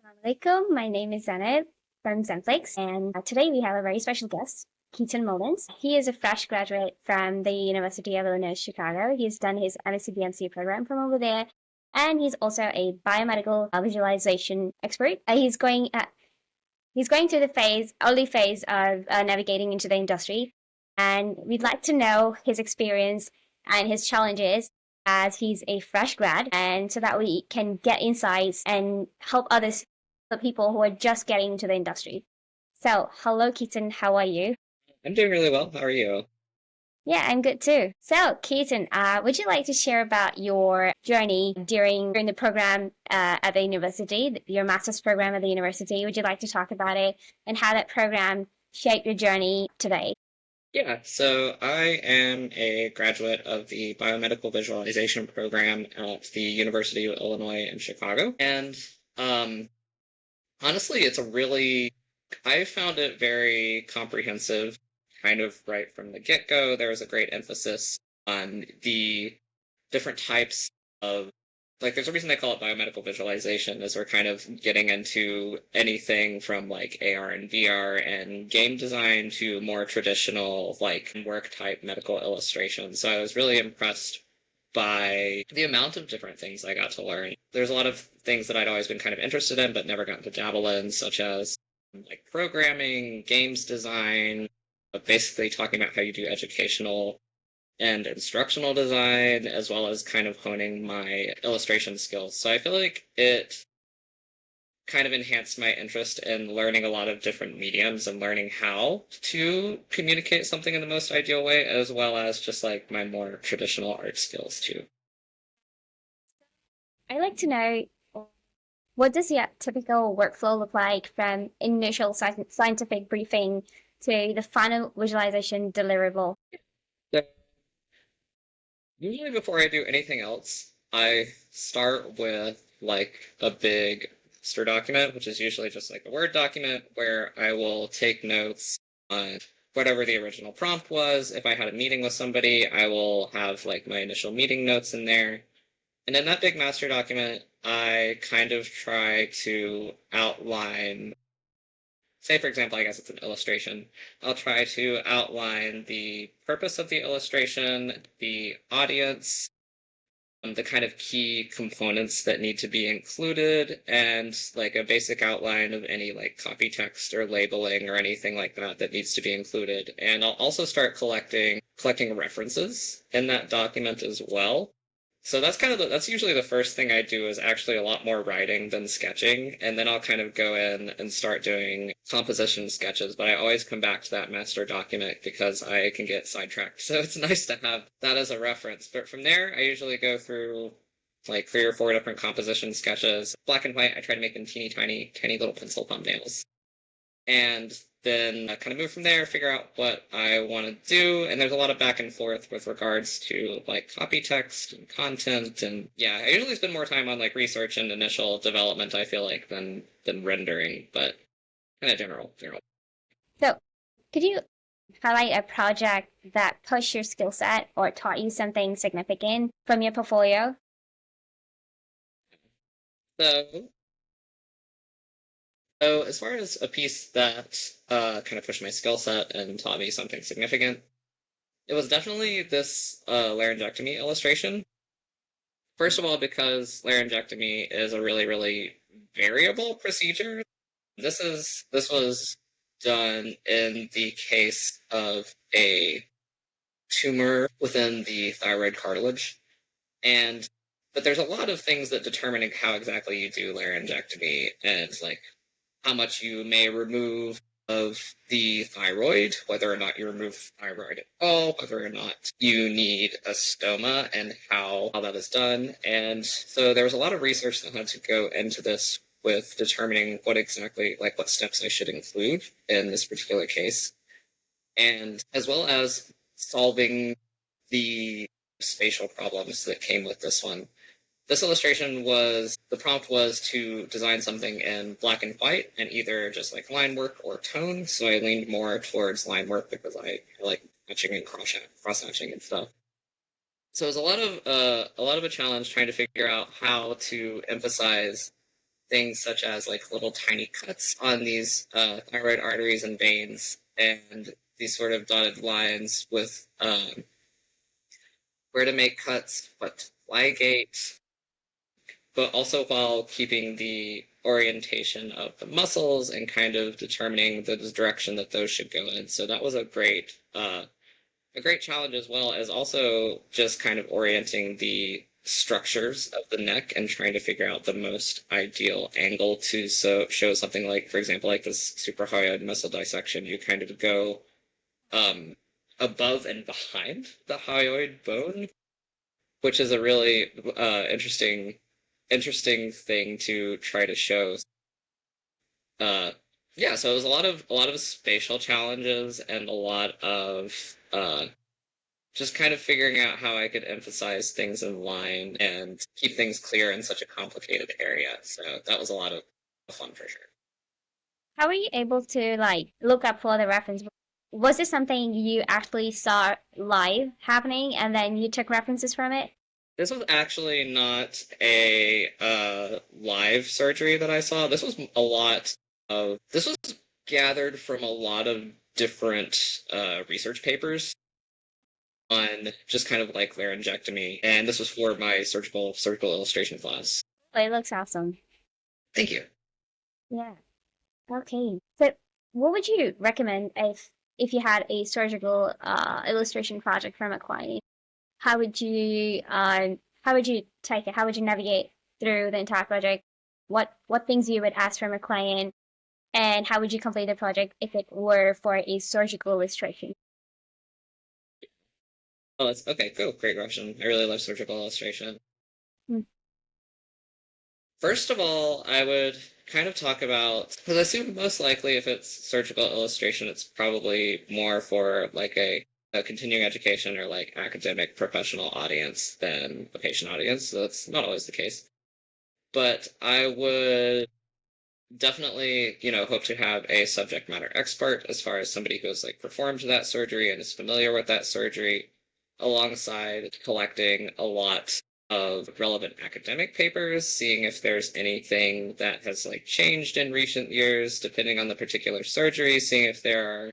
Assalamualaikum. My name is Zainab from Zainflix, and today we have a very special guest, Keaton Mullins. He is a fresh graduate from the University of Illinois Chicago. He's done his MSc BMC program from over there, and he's also a biomedical visualization expert. He's going through the early phase of navigating into the industry, and we'd like to know his experience and his challenges as he's a fresh grad, and so that we can get insights and help others, the people who are just getting into the industry. So, hello, Keaton. How are you? I'm doing really well. How are you? Yeah, I'm good too. So, Keaton, would you like to share about your journey during the program at the university, your master's program at the university? Would you like to talk about it and how that program shaped your journey today? Yeah, so I am a graduate of the Biomedical Visualization program at the University of Illinois in Chicago. And um, honestly, I found it very comprehensive, kind of right from the get-go. There was a great emphasis on the different types of there's a reason they call it biomedical visualization, is we're kind of getting into anything from like AR and VR and game design to more traditional like work type medical illustration. So I was really impressed by the amount of different things I got to learn. There's a lot of things that I'd always been kind of interested in but never gotten to dabble in, such as like programming, games design, basically talking about how you do educational and instructional design, as well as kind of honing my illustration skills. So I feel like it kind of enhanced my interest in learning a lot of different mediums and learning how to communicate something in the most ideal way, as well as just like my more traditional art skills too. I'd like to know, what does your typical workflow look like from initial scientific briefing to the final visualization deliverable? So usually before I do anything else, I start with like a big master document, which is usually just like a Word document where I will take notes on whatever the original prompt was. If I had a meeting with somebody, I will have like my initial meeting notes in there. And in that big master document, I kind of try to outline, say for example, I guess it's an illustration. I'll try to outline the purpose of the illustration, the audience, the kind of key components that need to be included, and like a basic outline of any like copy text or labeling or anything like that that needs to be included. And I'll also start collecting references in that document as well. So that's usually the first thing I do, is actually a lot more writing than sketching, and then I'll kind of go in and start doing composition sketches, but I always come back to that master document because I can get sidetracked. So it's nice to have that as a reference. But from there, I usually go through like 3 or 4 different composition sketches. Black and white, I try to make them teeny tiny little pencil thumbnails. And then I kind of move from there, figure out what I want to do, and there's a lot of back and forth with regards to like copy text and content, and yeah, I usually spend more time on like research and initial development, I feel like, than rendering, but kind of general. So, could you highlight a project that pushed your skill set or taught you something significant from your portfolio? So, so as far as a piece that kind of pushed my skill set and taught me something significant, it was definitely this laryngectomy illustration. First of all, because laryngectomy is a really variable procedure. This was done in the case of a tumor within the thyroid cartilage. And but there's a lot of things that determine how exactly you do laryngectomy, and like how much you may remove of the thyroid, whether or not you remove thyroid at all, whether or not you need a stoma, and how that is done. And so there was a lot of research that had to go into this with determining what steps I should include in this particular case, and as well as solving the spatial problems that came with this one. This illustration the prompt was to design something in black and white and either just like line work or tone. So I leaned more towards line work because I like hatching and cross hatching and stuff. So it was a lot of a challenge trying to figure out how to emphasize things such as like little tiny cuts on these thyroid arteries and veins, and these sort of dotted lines with where to make cuts, what to ligate, but also while keeping the orientation of the muscles and kind of determining the direction that those should go in. So that was a great challenge, as well as also just kind of orienting the structures of the neck and trying to figure out the most ideal angle to show something like, for example, like this suprahyoid muscle dissection. You kind of go above and behind the hyoid bone, which is a really interesting thing to try to show. Yeah, so it was a lot of spatial challenges and a lot of just kind of figuring out how I could emphasize things in line and keep things clear in such a complicated area. So that was a lot of fun for sure. How were you able to like look up for the reference? Was this something you actually saw live happening and then you took references from it? This was actually not a live surgery that I saw. This was gathered from a lot of different research papers on just kind of like laryngectomy, and this was for my surgical illustration class. It looks awesome. Thank you. Yeah. Okay. So, what would you recommend if you had a surgical illustration project from a client? How would you take it? How would you navigate through the entire project? What things you would ask from a client, and how would you complete the project if it were for a surgical illustration? Oh, that's okay. Cool. Great question. I really love surgical illustration. Hmm. First of all, I would kind of talk about, because I assume most likely if it's surgical illustration, it's probably more for like a continuing education or like academic professional audience than a patient audience. So that's not always the case. But I would definitely, hope to have a subject matter expert as far as somebody who has like performed that surgery and is familiar with that surgery, alongside collecting a lot of relevant academic papers, seeing if there's anything that has like changed in recent years depending on the particular surgery, seeing if there are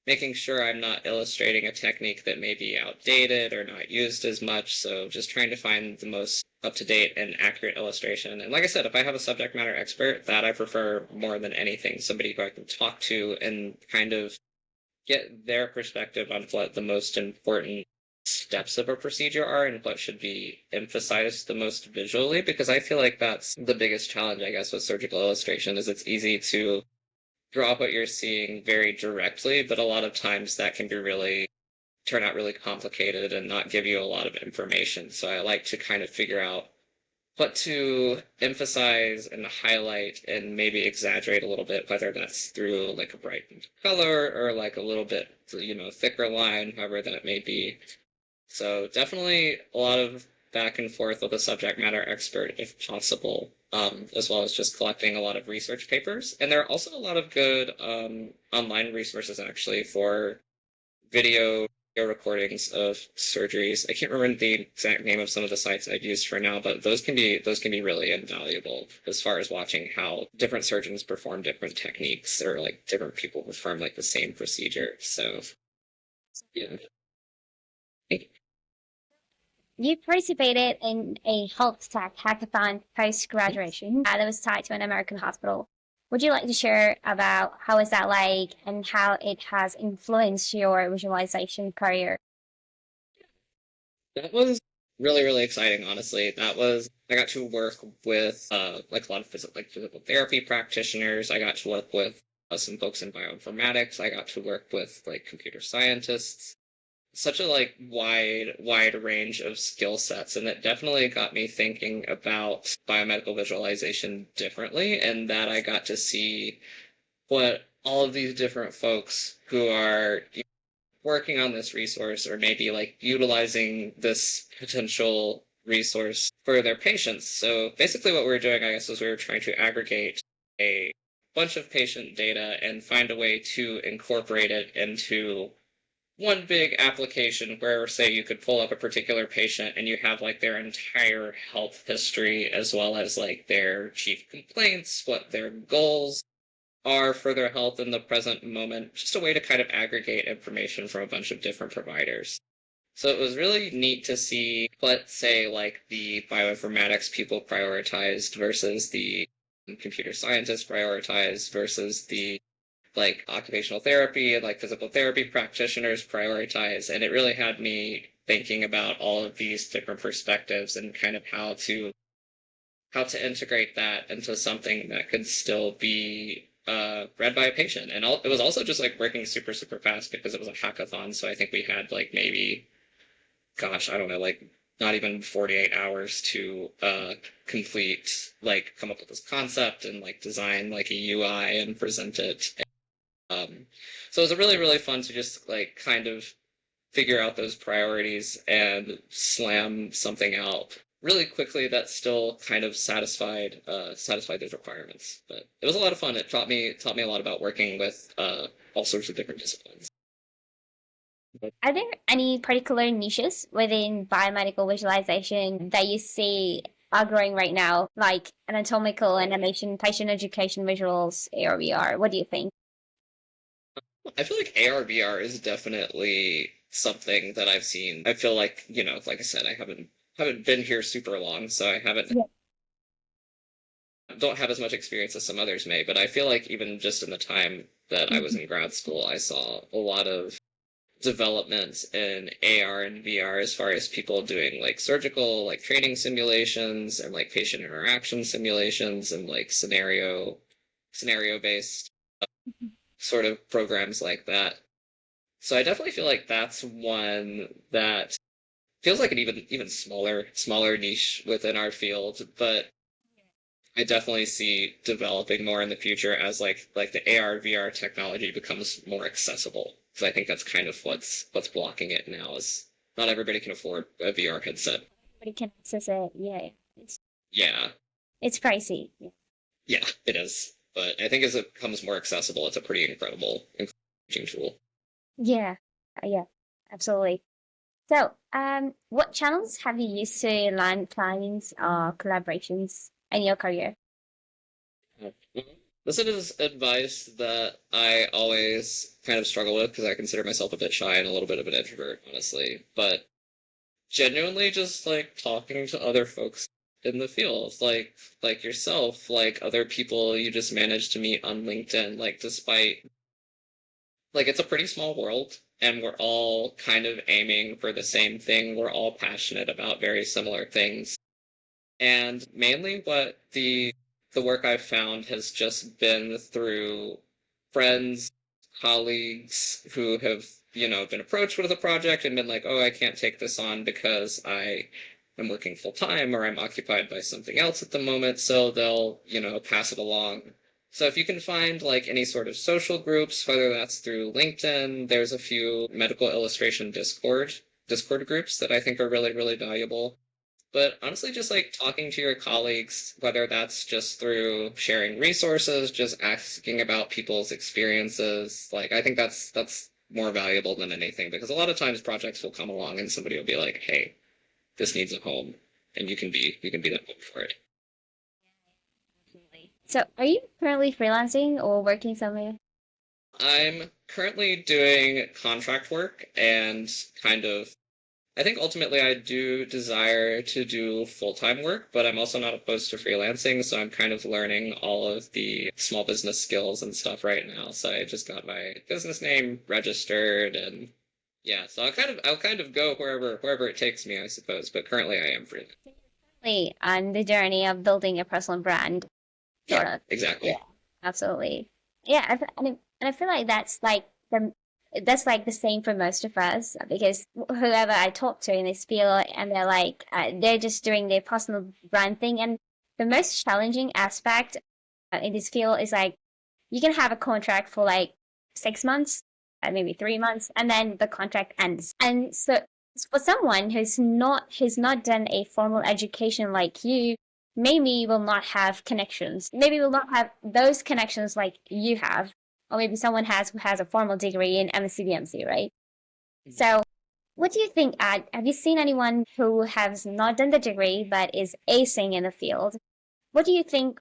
making sure I'm not illustrating a technique that may be outdated or not used as much. So just trying to find the most up-to-date and accurate illustration. And like I said, if I have a subject matter expert, that I prefer more than anything, somebody who I can talk to and kind of get their perspective on what the most important steps of a procedure are and what should be emphasized the most visually, because I feel like that's the biggest challenge, I guess, with surgical illustration, is it's easy to draw up what you're seeing very directly, but a lot of times that can be turn out really complicated and not give you a lot of information. So I like to kind of figure out what to emphasize and highlight and maybe exaggerate a little bit, whether that's through like a bright color or like a little bit, thicker line, however that may be. So definitely a lot of back and forth with a subject matter expert if possible, as well as just collecting a lot of research papers. And there are also a lot of good online resources actually for video recordings of surgeries. I can't remember the exact name of some of the sites I've used for now, but those can be really invaluable as far as watching how different surgeons perform different techniques, or like different people perform like the same procedure. So yeah. You participated in a health tech hackathon post graduation that was tied to an American hospital. Would you like to share about how is that like and how it has influenced your visualization career? That was really, really exciting, honestly. I got to work with like a lot of physical therapy practitioners. I got to work with some folks in bioinformatics. I got to work with like computer scientists. Such a like wide range of skill sets, and it definitely got me thinking about biomedical visualization differently, and that I got to see what all of these different folks who are working on this resource, or maybe like utilizing this potential resource for their patients. So basically what we were doing, I guess, was we were trying to aggregate a bunch of patient data and find a way to incorporate it into one big application where, say, you could pull up a particular patient and you have like their entire health history as well as like their chief complaints, what their goals are for their health in the present moment, just a way to kind of aggregate information from a bunch of different providers. So it was really neat to see what, say, like the bioinformatics people prioritized versus the computer scientists prioritized versus the like occupational therapy and like physical therapy practitioners prioritize. And it really had me thinking about all of these different perspectives and kind of how to integrate that into something that could still be read by a patient. And it was also just like working super, super fast because it was a hackathon. So I think we had like maybe, gosh, I don't know, like not even 48 hours to come up with this concept and like design like a UI and present it. So it was really, really fun to just like kind of figure out those priorities and slam something out really quickly that still kind of satisfied those requirements. But it was a lot of fun. It taught me a lot about working with all sorts of different disciplines. Are there any particular niches within biomedical visualization that you see are growing right now, like anatomical animation, patient education visuals, AR/VR? What do you think? I feel like AR/VR is definitely something that I've seen. I feel like, like I said, I haven't been here super long, so I haven't Yeah. don't have as much experience as some others may, but I feel like even just in the time that I was Mhm. in grad school, I saw a lot of developments in AR and VR as far as people doing like surgical, like training simulations and like patient interaction simulations and like scenario based sort of programs like that. So I definitely feel like that's one that feels like an even smaller niche within our field, but I definitely see developing more in the future as like the AR VR technology becomes more accessible. Because I think that's kind of what's blocking it now is not everybody can afford a VR headset. Everybody can access it. Yeah, Yeah, it's pricey. yeah, it is. But I think as it becomes more accessible, it's a pretty encouraging tool. Yeah, yeah, absolutely. So, what channels have you used to land clients or collaborations in your career? This is advice that I always kind of struggle with because I consider myself a bit shy and a little bit of an introvert, honestly. But genuinely just like talking to other folks in the field, like yourself, like other people you just managed to meet on LinkedIn, like despite like it's a pretty small world and we're all kind of aiming for the same thing. We're all passionate about very similar things. And mainly what the work I've found has just been through friends, colleagues who have, been approached with a project and been like, oh, I can't take this on because I am working full time or I'm occupied by something else at the moment. So they'll, pass it along. So if you can find like any sort of social groups, whether that's through LinkedIn, there's a few medical illustration Discord groups that I think are really, really valuable. But honestly, just like talking to your colleagues, whether that's just through sharing resources, just asking about people's experiences, like I think that's more valuable than anything because a lot of times projects will come along and somebody will be like, "Hey, this needs a home," and you can be that home for it. Absolutely. So, are you currently freelancing or working somewhere? I'm currently doing contract work and kind of I think ultimately I do desire to do full-time work, but I'm also not opposed to freelancing, so I'm kind of learning all of the small business skills and stuff right now. So I just got my business name registered and yeah, so I'll kind of go wherever it takes me, I suppose, but currently I am freelance. Currently on the journey of building a personal brand, Yeah, sort of. exactly. Yeah, absolutely. Yeah, and I feel like that's like the same for most of us because whoever I talk to in this field, and they're like they're just doing their personal brand thing, and the most challenging aspect in this field is like you can have a contract for like 6 months, maybe 3 months, and then the contract ends. And so for someone who's not done a formal education like you, maybe will not have connections. Maybe will not have those connections like you have. Or maybe someone who has a formal degree in MCBMC, right? So, what do you think, have you seen anyone who has not done the degree but is acing in the field? What do you think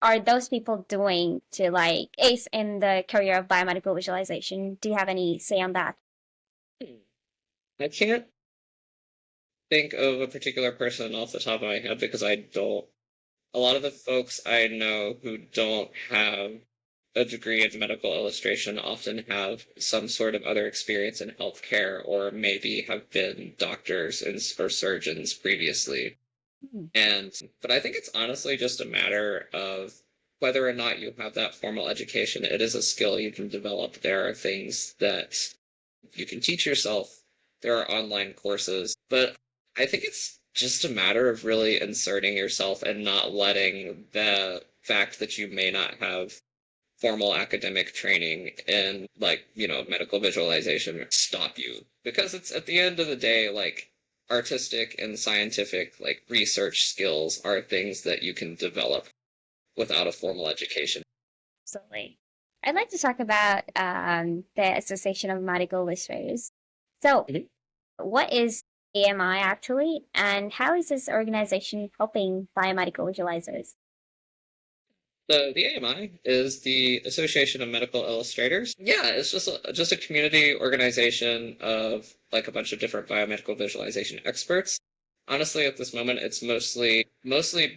are those people doing to like ace in the career of biomedical visualization? Do you have any say on that? I can't think of a particular person off the top of my head because I don't. A lot of the folks I know who don't have a degree in medical illustration often have some sort of other experience in healthcare or maybe have been doctors or surgeons previously. Hmm. But I think it's honestly just a matter of whether or not you have that formal education. It is a skill you can develop. There are things that you can teach yourself. There are online courses, but I think it's just a matter of really inserting yourself and not letting the fact that you may not have formal academic training in medical visualization stop you, because it's at the end of the day like artistic and scientific like research skills are things that you can develop without a formal education. Absolutely. I'd like to talk about the Association of Medical Illustrators. So, Mhm. what is AMI actually, and how is this organization helping biomedical visualizers? So the AMI is the Association of Medical Illustrators. Yeah, it's just a community organization of like a bunch of different biomedical visualization experts. Honestly, at this moment, it's mostly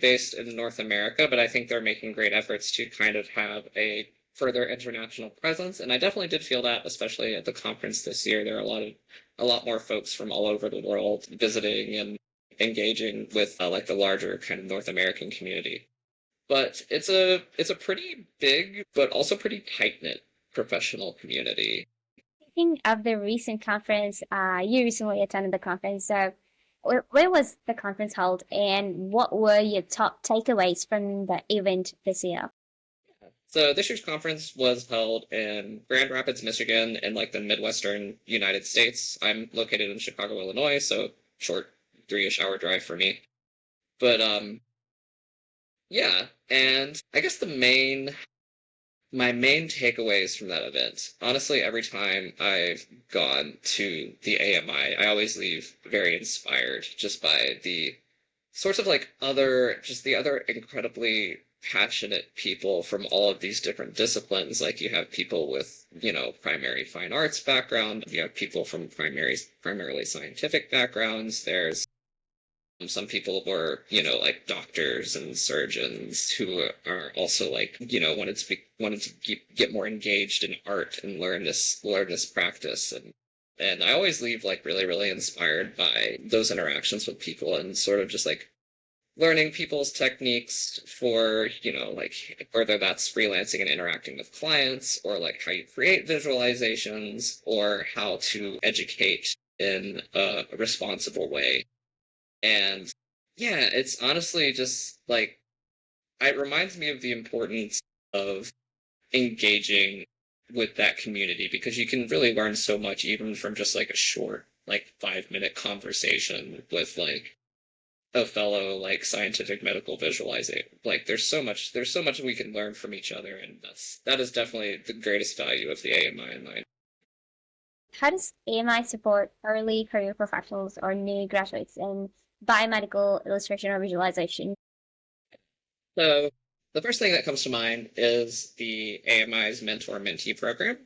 based in North America, but I think they're making great efforts to kind of have a further international presence. And I definitely did feel that, especially at the conference this year. There are a lot more folks from all over the world visiting and engaging with like the larger kind of North American community. But it's a pretty big but also pretty tight knit professional community. Speaking of the recent conference, you recently attended the conference. So, where was the conference held, and what were your top takeaways from the event this year? So this year's conference was held in Grand Rapids, Michigan, in like the Midwestern United States. I'm located in Chicago, Illinois, so short 3-ish hour drive for me. But yeah, and I guess my main takeaways from that event, honestly, every time I've gone to the AMI, I always leave very inspired just by the sorts of like just the other incredibly passionate people from all of these different disciplines. Like you have people with, primary fine arts background, you have people from primarily scientific backgrounds. There's some people were, like doctors and surgeons who are also like, wanted to get more engaged in art and learn this practice. And I always leave like really, really inspired by those interactions with people and sort of just like learning people's techniques for, like whether that's freelancing and interacting with clients or like how you create visualizations or how to educate in a responsible way. And yeah, it's honestly just like, it reminds me of the importance of engaging with that community because you can really learn so much even from just like a short, like 5-minute conversation with like a fellow like scientific medical visualizing. Like there's so much we can learn from each other, and that is definitely the greatest value of the AMI in mine. How does AMI support early career professionals or new graduates in biomedical illustration or visualization? So the first thing that comes to mind is the AMI's mentor mentee program,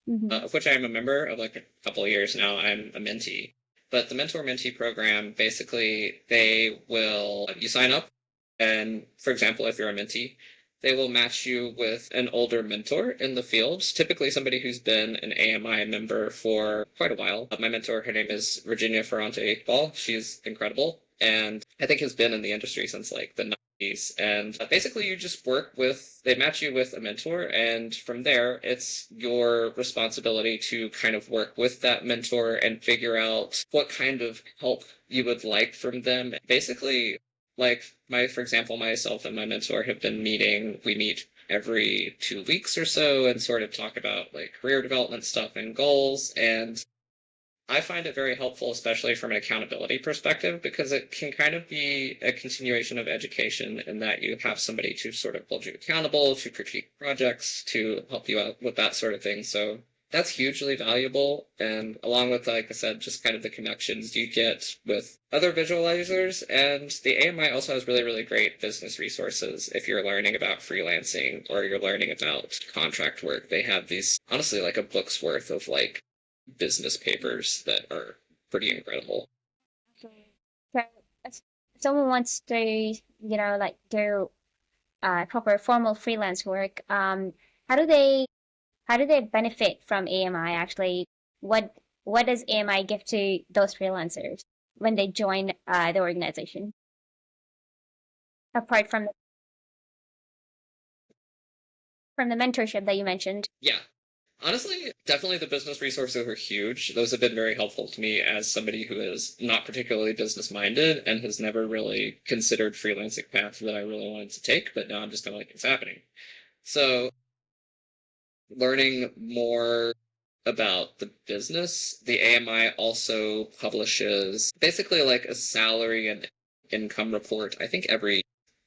Hmm. of which I'm a member of like a couple of years now. I'm a mentee. But the mentor mentee program, basically, you sign up, and for example, if you're a mentee, they will match you with an older mentor in the field, typically somebody who's been an AMI member for quite a while. My mentor, her name is Virginia Ferrante Ball. She's incredible, and I think has been in the industry since like the 90s. And basically, they match you with a mentor, and from there, it's your responsibility to kind of work with that mentor and figure out what kind of help you would like from them. Basically, like for example, myself and my mentor have been meeting. We meet every 2 weeks or so and sort of talk about like career development stuff and goals. And I find it very helpful, especially from an accountability perspective, because it can kind of be a continuation of education in that you have somebody to sort of hold you accountable, to critique projects, to help you out with that sort of thing. So that's hugely valuable. And along with, like I said, just kind of the connections you get with other visualizers. And the AMI also has really, really great business resources if you're learning about freelancing or you're learning about contract work. They have these, honestly, like a book's worth of like business papers that are pretty incredible. So if someone wants to, like do proper formal freelance work, how do they benefit from AMI actually? What does AMI give to those freelancers when they join the organization? Apart from the mentorship that you mentioned. Yeah. Honestly, definitely the business resources are huge. Those have been very helpful to me as somebody who is not particularly business minded and has never really considered freelancing path that I really wanted to take, but now I'm just kind of like, it's happening. So learning more about the business, the AMI also publishes basically like a salary and income report, I think every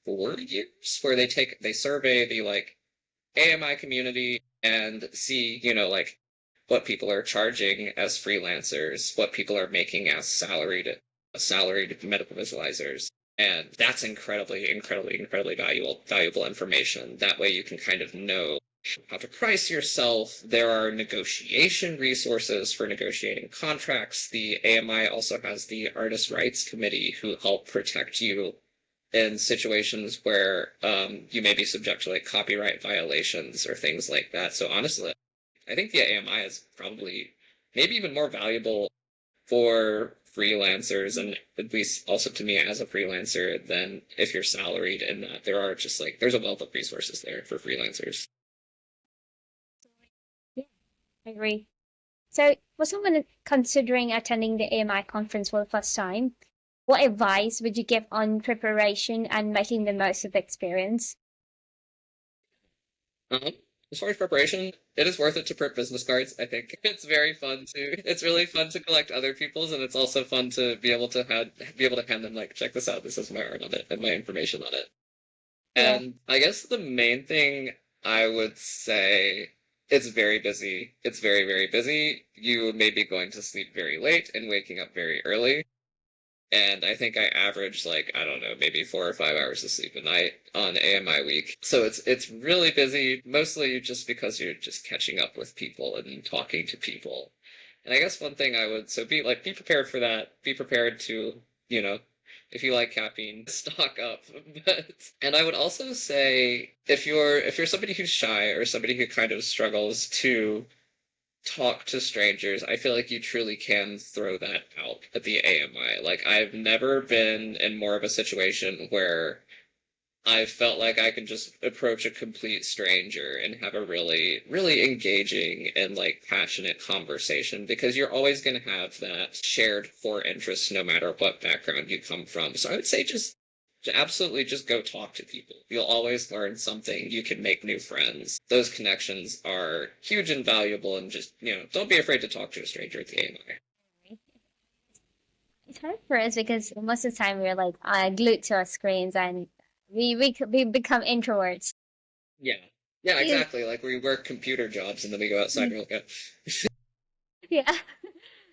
4 years, where they survey the like AMI community and see, like what people are charging as freelancers, what people are making as salaried medical visualizers. And that's incredibly, incredibly, incredibly valuable information. That way you can kind of know how to price yourself. There are negotiation resources for negotiating contracts. The AMI also has the Artist Rights Committee who help protect you in situations where you may be subject to like copyright violations or things like that. So honestly, I think the AMI is probably maybe even more valuable for freelancers and at least also to me as a freelancer than if you're salaried, and that there are just like there's a wealth of resources there for freelancers. Yeah, I agree. So, for someone considering attending the AMI conference for the first time, what advice would you give on preparation and making the most of the experience? Um, as far as preparation, it is worth it to print business cards. I think it's very fun to. It's really fun to collect other people's, and it's also fun to be able to hand them like, check this out. This is my art on it and my information on it. Yeah. And I guess the main thing I would say, it's very busy. It's very, very busy. You may be going to sleep very late and waking up very early. And I think I average like, I don't know, maybe 4 or 5 hours of sleep a night on AMI week. So it's really busy, mostly just because you're just catching up with people and talking to people. And I guess one thing I would be prepared for that. Be prepared to, you know, if you like caffeine, stock up. And I would also say if you're somebody who's shy or somebody who kind of struggles to talk to strangers, I feel like you truly can throw that out at the AMI. Like, I've never been in more of a situation where I felt like I could just approach a complete stranger and have a really, really engaging and like passionate conversation because you're always going to have that shared core interest no matter what background you come from. So I would say just to absolutely just go talk to people. You'll always learn something. You can make new friends. Those connections are huge and valuable, and just, don't be afraid to talk to a stranger at the AMI. It's hard for us because most of the time we're like glued to our screens and we become introverts. Yeah. Yeah, Yeah, exactly. Like we work computer jobs and then we go outside and we're like, yeah,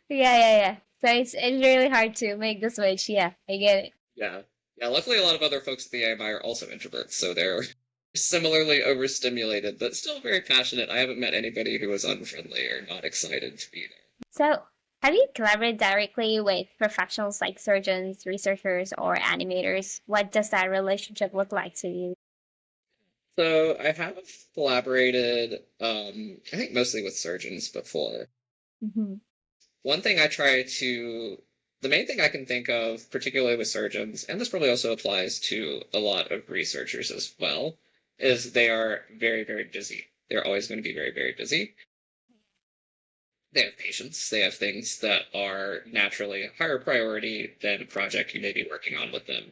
yeah. So it's really hard to make the switch. Yeah, I get it. yeah. Yeah, luckily a lot of other folks at the AMI are also introverts, so they're similarly overstimulated, but still very passionate. I haven't met anybody who was unfriendly or not excited to be there. So, have you collaborated directly with professionals like surgeons, researchers, or animators? What does that relationship look like to you? So I have collaborated, I think mostly with surgeons before. Hmm. One thing the main thing I can think of, particularly with surgeons, and this probably also applies to a lot of researchers as well, is they are very, very busy. They're always going to be very, very busy. They have patients, they have things that are naturally a higher priority than a project you may be working on with them.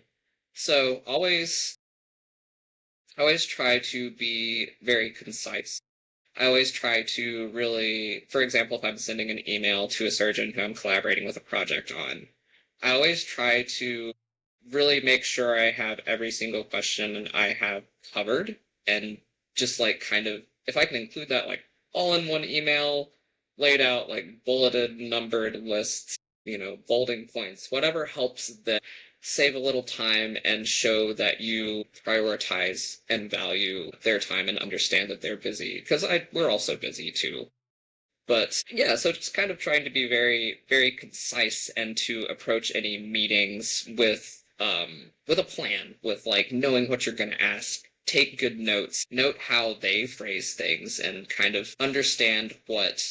So always try to be very concise. I always try to really, for example, if I'm sending an email to a surgeon who I'm collaborating with a project on, I always try to really make sure I have every single question I have covered and just like kind of, if I can include that like all in one email, laid out like bulleted, numbered lists, bolding points, whatever helps them save a little time and show that you prioritize and value their time and understand that they're busy. Because we're also busy too. But yeah, so just kind of trying to be very, very concise and to approach any meetings with a plan, with like knowing what you're going to ask, take good notes, note how they phrase things, and kind of understand what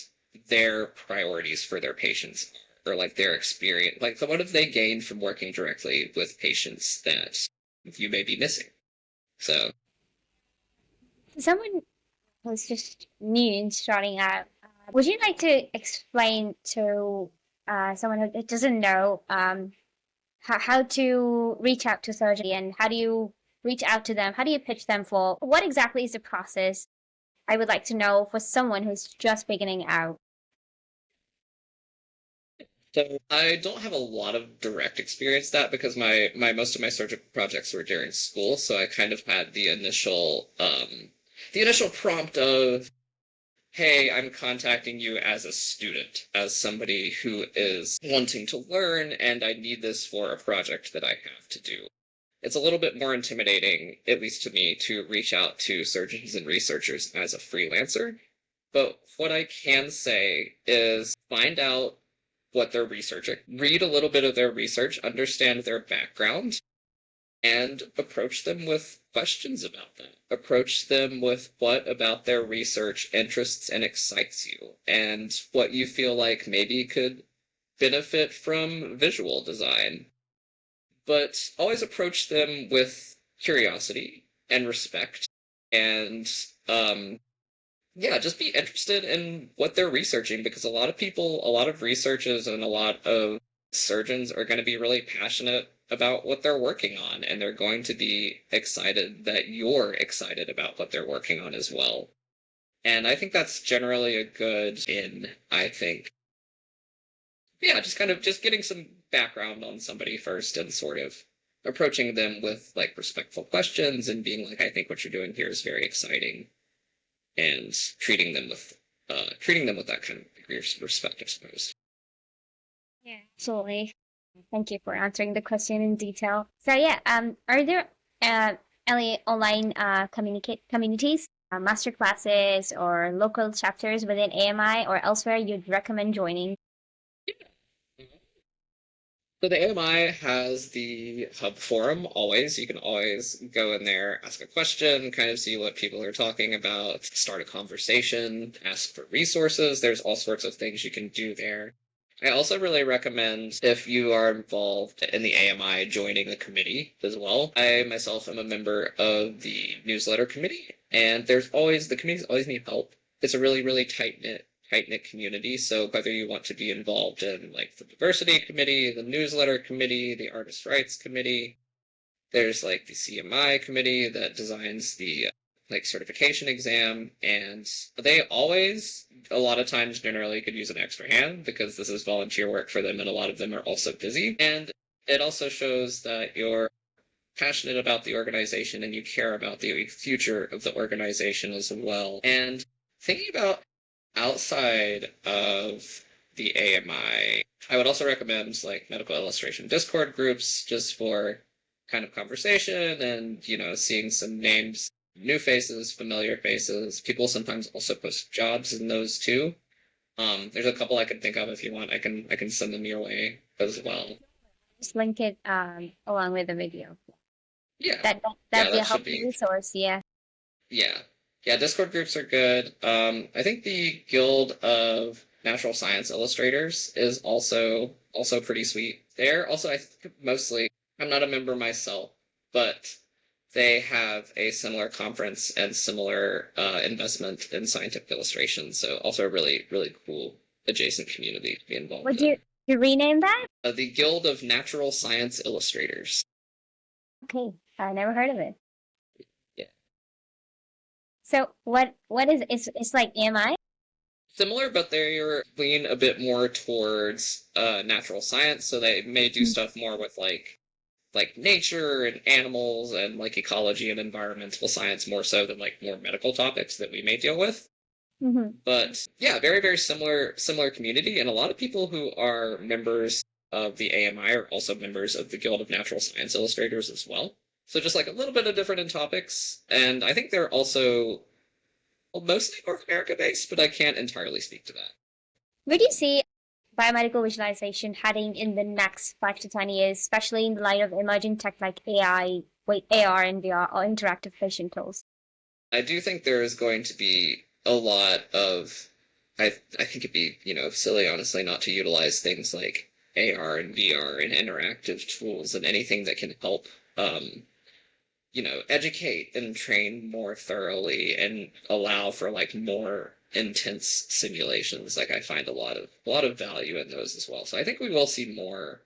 their priorities for their patients are, or like their experience. Like, so what have they gained from working directly with patients that you may be missing? So, Someone who's just new and starting out, would you like to explain to someone who doesn't know how to reach out to surgery, and how do you reach out to them? How do you pitch them for what exactly is the process? I would like to know for someone who's just beginning out. so I don't have a lot of direct experience that because my most of my surgical projects were during school, so I kind of had the initial prompt of, hey, I'm contacting you as a student, as somebody who is wanting to learn, and I need this for a project that I have to do. It's a little bit more intimidating, at least to me, to reach out to surgeons and researchers as a freelancer. But what I can say is find out what they're researching, read a little bit of their research, understand their background, and approach them with questions about that. Approach them with what about their research interests and excites you, and what you feel like maybe could benefit from visual design. But always approach them with curiosity and respect, and yeah, just be interested in what they're researching, because a lot of people, a lot of researchers, and a lot of surgeons are going to be really passionate about what they're working on, and they're going to be excited that you're excited about what they're working on as well. And I think that's generally a good I think. Yeah, just kind of just getting some background on somebody first and sort of approaching them with like respectful questions and being like, I think what you're doing here is very exciting, and treating them with that kind of degree of respect, I suppose. Yeah, absolutely. Thank you for answering the question in detail. So yeah, are there any online communities, master classes, or local chapters within AMI or elsewhere you'd recommend joining? So the AMI has the hub forum always. You can always go in there, ask a question, kind of see what people are talking about, start a conversation, ask for resources. There's all sorts of things you can do there. I also really recommend, if you are involved in the AMI, joining the committee as well. I myself am a member of the newsletter committee, and the committees always need help. It's a really, really tight-knit community. So whether you want to be involved in like the diversity committee, the newsletter committee, the artist rights committee, there's like the CMI committee that designs the like certification exam, and they always, a lot of times, generally could use an extra hand because this is volunteer work for them, and a lot of them are also busy. And it also shows that you're passionate about the organization and you care about the future of the organization as well. And thinking about outside of the AMI, I would also recommend like medical illustration Discord groups, just for kind of conversation and, seeing some names, new faces, familiar faces. People sometimes also post jobs in those too. There's a couple I can think of. If you want, I can send them your way as well. Just link it along with the video. Yeah. That'd Yeah, be a that should helpful be. resource. Yeah. Yeah. Yeah, Discord groups are good. I think the Guild of Natural Science Illustrators is also pretty sweet. They're also, I think, mostly, I'm not a member myself, but they have a similar conference and similar investment in scientific illustration. So also a really, really cool adjacent community to be involved Would in. you rename that? The Guild of Natural Science Illustrators. Okay, I never heard of it. Yeah. So what is it's like AMI? Similar, but they're lean a bit more towards natural science, so they may do stuff more with like nature and animals and like ecology and environmental science, more so than like more medical topics that we may deal with. But yeah, very, very similar community. And a lot of people who are members of the AMI are also members of the Guild of Natural Science Illustrators as well. So just like a little bit of different in topics. And I think they're also mostly North America based, but I can't entirely speak to that. Where do you see biomedical visualization heading in the next 5 to 10 years, especially in the light of emerging tech like AR and VR, or interactive patient tools? I do think there is going to be a lot of I think it'd be, silly honestly not to utilize things like AR and VR and interactive tools and anything that can help educate and train more thoroughly and allow for like more intense simulations. Like I find a lot of value in those as well. So I think we will see more.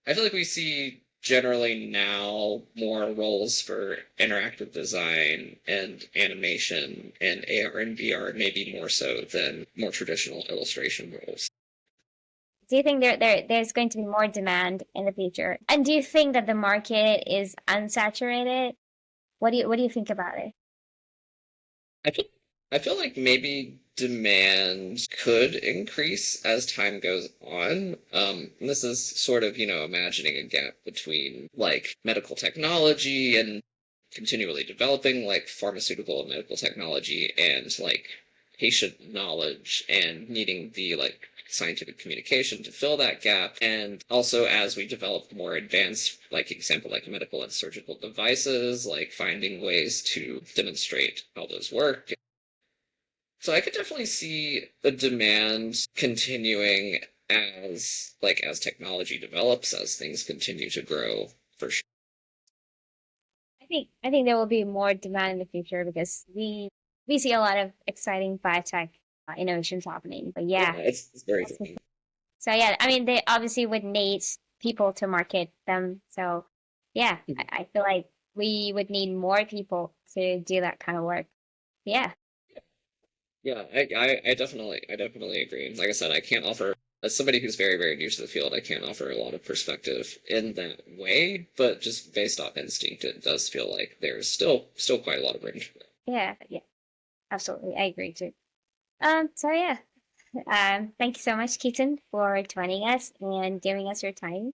I feel like we see generally now more roles for interactive design and animation and AR and VR, maybe more so than more traditional illustration roles. Do you think there's going to be more demand in the future? And do you think that the market is unsaturated? What do you think about it? I feel I feel like maybe demand could increase as time goes on. And this is sort of, imagining a gap between like medical technology and continually developing like pharmaceutical and medical technology and like patient knowledge and needing the like scientific communication to fill that gap. And also as we develop more advanced, like example, like medical and surgical devices, like finding ways to demonstrate how those work. So I could definitely see a demand continuing as technology develops, as things continue to grow for sure. I think there will be more demand in the future because we see a lot of exciting biotech innovations happening. But Yeah, yeah, it's very that's exciting. so yeah. I mean, they obviously would need people to market them. So yeah, I feel like we would need more people to do that kind of work. Yeah. Yeah, I definitely agree. Like I said, I can't offer as somebody who's very, very new to the field, I can't offer a lot of perspective in that way, but just based off instinct, it does feel like there's still quite a lot of range. Yeah, absolutely. I agree too. So yeah. Thank you so much, Keaton, for joining us and giving us your time.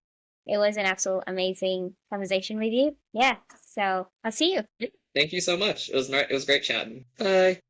It was an absolute amazing conversation with you. Yeah. So I'll see you. Yeah, thank you so much. It was great chatting. Bye.